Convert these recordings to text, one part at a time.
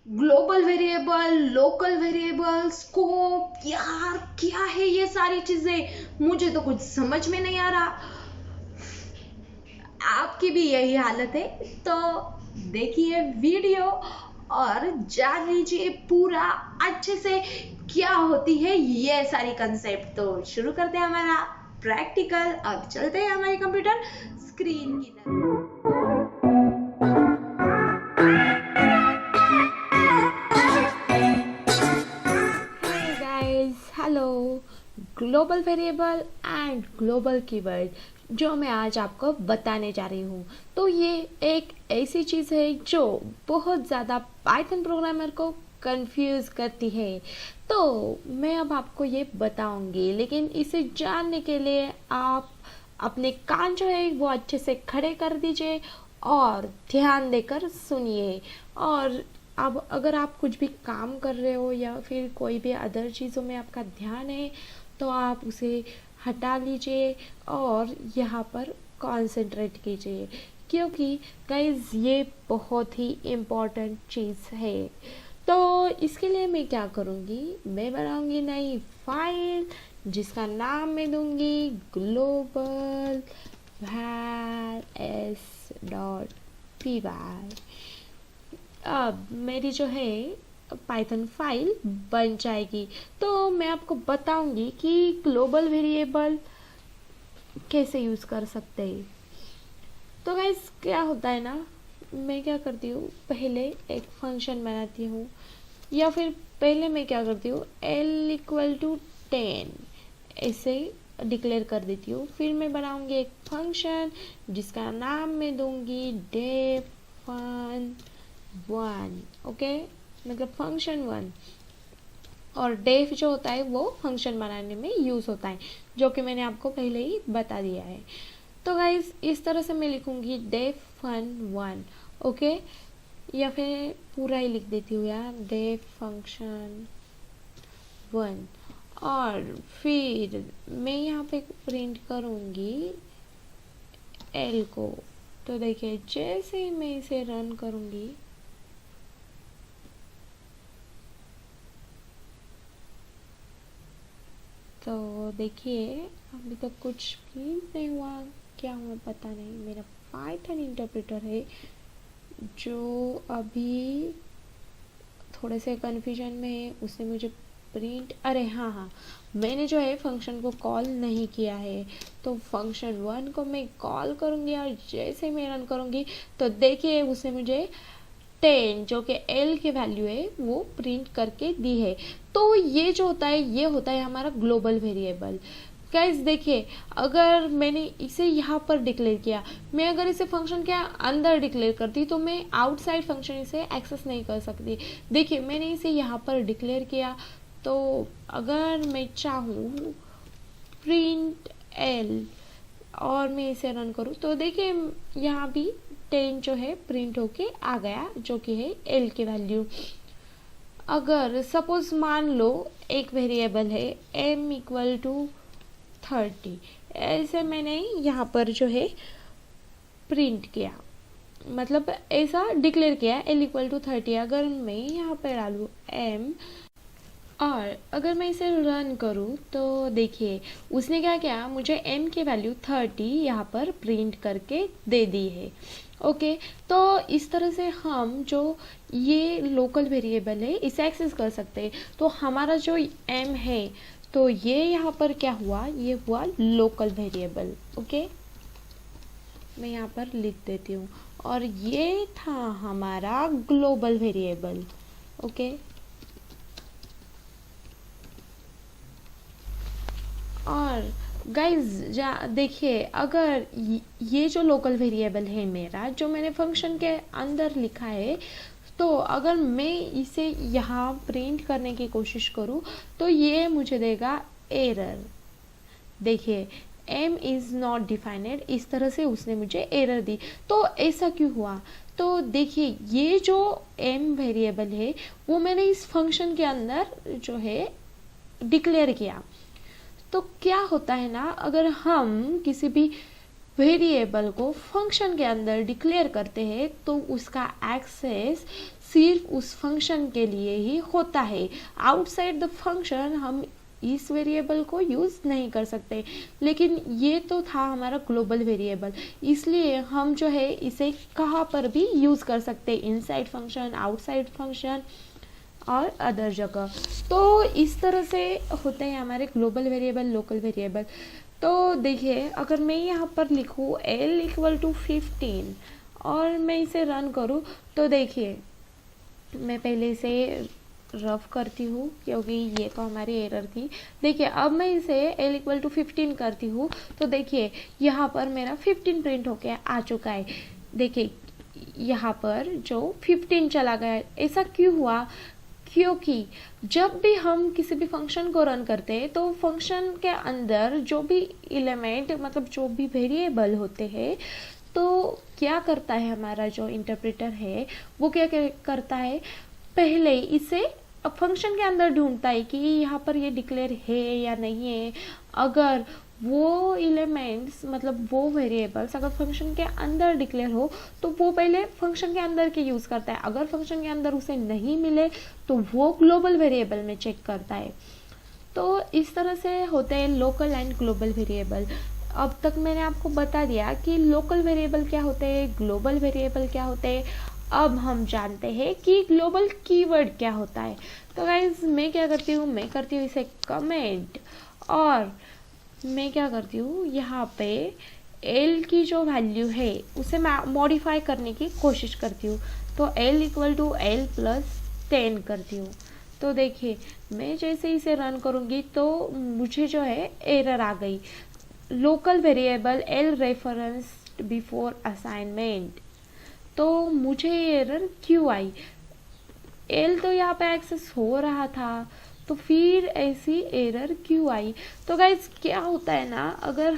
Global variable, local variable, scope, यार क्या है ये सारी चीजें, मुझे तो कुछ समझ में नहीं आ रहा। आपकी भी यही हालत है तो देखिए वीडियो और जान लीजिए पूरा अच्छे से क्या होती है ये सारी कंसेप्ट। तो शुरू करते हैं हमारा प्रैक्टिकल। अब चलते हैं हमारे कंप्यूटर स्क्रीन की तरफ। Hey guys, hello. Global variable and global keyword जो मैं आज आपको बताने जा रही हूँ, तो ये एक ऐसी चीज़ है जो बहुत ज़्यादा पाइथन प्रोग्रामर को कंफ्यूज करती है। तो मैं अब आपको ये बताऊंगी, लेकिन इसे जानने के लिए आप अपने कान जो है वो अच्छे से खड़े कर दीजिए और ध्यान देकर सुनिए। और अब अगर आप कुछ भी काम कर रहे हो या फिर कोई भी अदर चीज़ों में आपका ध्यान है तो आप उसे हटा लीजिए और यहाँ पर कंसंट्रेट कीजिए, क्योंकि गाइस ये बहुत ही इम्पोर्टेंट चीज़ है। तो इसके लिए मैं क्या करूँगी, मैं बनाऊँगी नई फाइल जिसका नाम मैं दूँगी ग्लोबल var s.py। अब मेरी जो है पाइथन फाइल बन जाएगी। तो मैं आपको बताऊंगी कि ग्लोबल वेरिएबल कैसे यूज़ कर सकते हैं। तो गाइस क्या होता है ना, मैं क्या करती हूँ, पहले एक फंक्शन बनाती हूँ, या फिर पहले मैं क्या करती हूँ, l=10 ऐसे डिक्लेयर कर देती हूँ। फिर मैं बनाऊंगी एक फंक्शन जिसका नाम मैं दूंगी def1, ओके, मतलब फंक्शन 1। और डेफ जो होता है वो फंक्शन बनाने में यूज़ होता है, जो कि मैंने आपको पहले ही बता दिया है। तो गाइज इस तरह से मैं लिखूंगी def1, ओके, या फिर पूरा ही लिख देती हूँ यार, def function1। और फिर मैं यहाँ पे प्रिंट करूँगी एल को। तो देखिए जैसे ही मैं इसे रन करूँगी तो देखिए अभी तक कुछ भी नहीं हुआ। क्या हुआ पता नहीं, मेरा पाइथन इंटरप्रेटर है जो अभी थोड़े से कन्फ्यूजन में है। उसने मुझे प्रिंट, अरे हाँ, मैंने जो है फंक्शन को कॉल नहीं किया है। तो फंक्शन 1 को मैं कॉल करूँगी और जैसे मैं रन करूँगी तो देखिए उसने मुझे 10 जो कि एल की वैल्यू है वो प्रिंट करके दी है। तो ये जो होता है ये होता है हमारा ग्लोबल वेरिएबल। गाइस देखिए, अगर मैंने इसे यहाँ पर डिक्लेयर किया, मैं अगर इसे फंक्शन के अंदर डिक्लेयर करती तो मैं आउटसाइड फंक्शन इसे एक्सेस नहीं कर सकती। देखिए मैंने इसे यहाँ पर डिक्लेयर किया, तो अगर मैं चाहूँ प्रिंट एल और मैं इसे रन करूँ तो देखिए यहाँ भी 10 जो है प्रिंट होके आ गया, जो कि है एल की वैल्यू। अगर सपोज मान लो एक वेरिएबल है m=30, ऐसे मैंने यहाँ पर जो है प्रिंट किया, मतलब ऐसा डिक्लेयर किया l=30। अगर मैं यहाँ पर डालूँ m और अगर मैं इसे रन करूँ तो देखिए उसने क्या किया, मुझे m की वैल्यू 30 यहाँ पर प्रिंट करके दे दी है। ओके, तो इस तरह से हम जो ये लोकल वेरिएबल है इसे एक्सेस कर सकते हैं। तो हमारा जो m है तो ये यहाँ पर क्या हुआ, ये हुआ लोकल वेरिएबल। ओके, मैं यहाँ पर लिख देती हूँ, और ये था हमारा ग्लोबल वेरिएबल। ओके, और गाइज देखिए अगर ये जो लोकल वेरिएबल है मेरा, जो मैंने फंक्शन के अंदर लिखा है, तो अगर मैं इसे यहाँ प्रिंट करने की कोशिश करूँ तो ये मुझे देगा एरर। देखिए m इज़ नॉट डिफाइनेड, इस तरह से उसने मुझे एरर दी। तो ऐसा क्यों हुआ, तो देखिए ये जो m वेरिएबल है वो मैंने इस फंक्शन के अंदर जो है डिक्लेयर किया। तो क्या होता है ना, अगर हम किसी भी वेरिएबल को फंक्शन के अंदर डिक्लेयर करते हैं तो उसका एक्सेस सिर्फ उस फंक्शन के लिए ही होता है। आउटसाइड द फंक्शन हम इस वेरिएबल को यूज़ नहीं कर सकते। लेकिन ये तो था हमारा ग्लोबल वेरिएबल, इसलिए हम जो है इसे कहाँ पर भी यूज़ कर सकते, इनसाइड फंक्शन, आउटसाइड फंक्शन और अदर जगह। तो इस तरह से होते हैं हमारे ग्लोबल वेरिएबल, लोकल वेरिएबल। तो देखिए, अगर मैं यहाँ पर लिखूँ l इक्वल टू 15 और मैं इसे रन करूँ, तो देखिए मैं पहले इसे रफ करती हूँ क्योंकि ये तो हमारी एरर थी। देखिए अब मैं इसे l इक्वल टू 15 करती हूँ, तो देखिए यहाँ पर मेरा 15 प्रिंट होके आ चुका है। देखिए यहाँ पर जो 15 चला गया है, ऐसा क्यों हुआ? क्योंकि जब भी हम किसी भी फंक्शन को रन करते हैं तो फंक्शन के अंदर जो भी एलिमेंट, मतलब जो भी वेरिएबल होते हैं, तो क्या करता है हमारा जो इंटरप्रेटर है वो क्या करता है, पहले इसे फंक्शन के अंदर ढूंढता है कि यहाँ पर ये डिक्लेयर है या नहीं है। अगर वो एलिमेंट्स, मतलब वो वेरिएबल्स अगर फंक्शन के अंदर डिक्लेयर हो तो वो पहले फंक्शन के अंदर के यूज़ करता है। अगर फंक्शन के अंदर उसे नहीं मिले तो वो ग्लोबल वेरिएबल में चेक करता है। तो इस तरह से होते हैं लोकल एंड ग्लोबल वेरिएबल। अब तक मैंने आपको बता दिया कि लोकल वेरिएबल क्या होते हैं, ग्लोबल वेरिएबल क्या होते हैं। अब हम जानते हैं कि ग्लोबल कीवर्ड क्या होता है। तो गाइज मैं क्या करती हूँ, मैं करती हूँ इसे कमेंट, और मैं क्या करती हूँ यहाँ पे l की जो वैल्यू है उसे मैं मॉडिफाई करने की कोशिश करती हूँ। तो l equal to l plus 10 करती हूँ। तो देखिए मैं जैसे इसे रन करूँगी तो मुझे जो है एरर आ गई, local variable l reference before assignment. तो मुझे ये एरर क्यों आई? l तो यहाँ पे एक्सेस हो रहा था, तो फिर ऐसी एरर क्यों आई? तो गाइज क्या होता है ना, अगर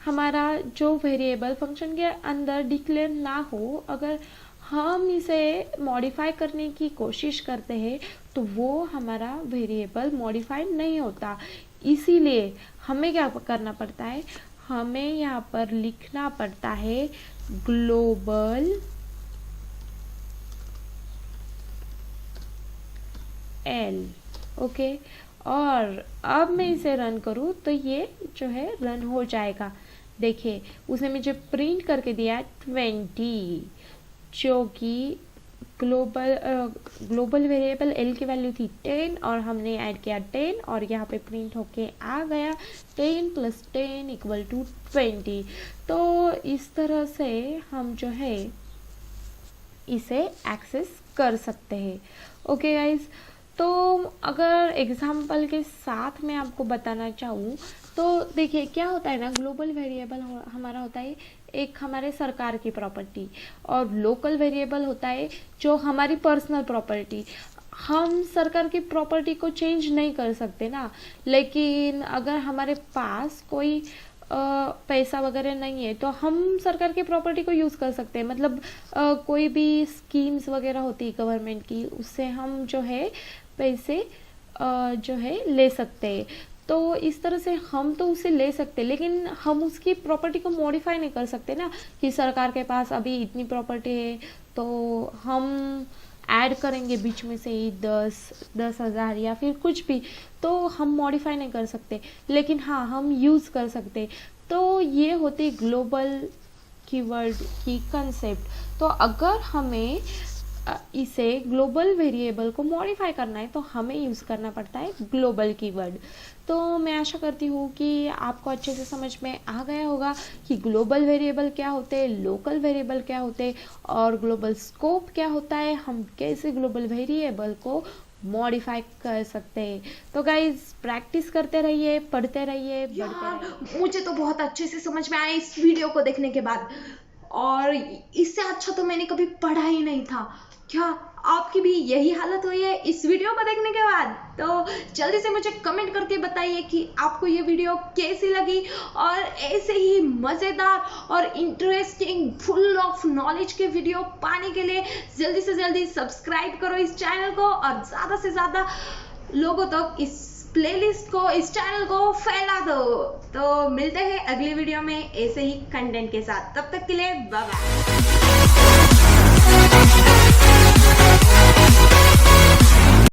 हमारा जो वेरिएबल फंक्शन के अंदर डिक्लेयर ना हो, अगर हम इसे मॉडिफाई करने की कोशिश करते हैं तो वो हमारा वेरिएबल मॉडिफाई नहीं होता। इसीलिए हमें क्या करना पड़ता है, हमें यहाँ पर लिखना पड़ता है ग्लोबल l, ओके। और अब मैं इसे रन करूँ तो ये जो है रन हो जाएगा। देखिए उसने मुझे प्रिंट करके दिया 20, जो कि ग्लोबल वेरिएबल l की वैल्यू थी 10 और हमने ऐड किया 10 और यहाँ पे प्रिंट होके आ गया 10 प्लस 10 इक्वल टू 20। तो इस तरह से हम जो है इसे एक्सेस कर सकते हैं। ओके गाइज, तो अगर एग्जाम्पल के साथ मैं आपको बताना चाहूँ तो देखिए क्या होता है ना, ग्लोबल वेरिएबल हमारा होता है एक हमारे सरकार की प्रॉपर्टी, और लोकल वेरिएबल होता है जो हमारी पर्सनल प्रॉपर्टी। हम सरकार की प्रॉपर्टी को चेंज नहीं कर सकते ना, लेकिन अगर हमारे पास कोई पैसा वगैरह नहीं है तो हम सरकार की प्रॉपर्टी को यूज़ कर सकते हैं। मतलब कोई भी स्कीम्स वगैरह होती है गवर्नमेंट की, उससे हम जो है पैसे जो है ले सकते हैं। तो इस तरह से हम तो उसे ले सकते, लेकिन हम उसकी प्रॉपर्टी को मॉडिफाई नहीं कर सकते ना, कि सरकार के पास अभी इतनी प्रॉपर्टी है तो हम ऐड करेंगे बीच में से ही 10,000 या फिर कुछ भी, तो हम मॉडिफाई नहीं कर सकते। लेकिन हाँ, हम यूज़ कर सकते। तो ये होती ग्लोबल कीवर्ड की कंसेप्ट। तो अगर हमें इसे ग्लोबल वेरिएबल को मॉडिफाई करना है तो हमें यूज़ करना पड़ता है ग्लोबल कीवर्ड। तो मैं आशा करती हूँ कि आपको अच्छे से समझ में आ गया होगा कि ग्लोबल वेरिएबल क्या होते हैं, लोकल वेरिएबल क्या होते हैं और ग्लोबल स्कोप क्या होता है, हम कैसे ग्लोबल वेरिएबल को मॉडिफाई कर सकते हैं। तो गाइज प्रैक्टिस करते रहिए, पढ़ते रहिए, बढ़ते रहिए। मुझे तो बहुत अच्छे से समझ में आया इस वीडियो को देखने के बाद, और इससे अच्छा तो मैंने कभी पढ़ा ही नहीं था। क्या आपकी भी यही हालत हुई है इस वीडियो को देखने के बाद? तो जल्दी से मुझे कमेंट करके बताइए कि आपको ये वीडियो कैसी लगी, और ऐसे ही मज़ेदार और इंटरेस्टिंग फुल ऑफ नॉलेज के वीडियो पाने के लिए जल्दी से जल्दी सब्सक्राइब करो इस चैनल को, और ज़्यादा से ज़्यादा लोगों तक इस प्लेलिस्ट को, इस चैनल को फैला दो। तो मिलते हैं अगली वीडियो में ऐसे ही कंटेंट के साथ, तब तक के लिए बाय बाय।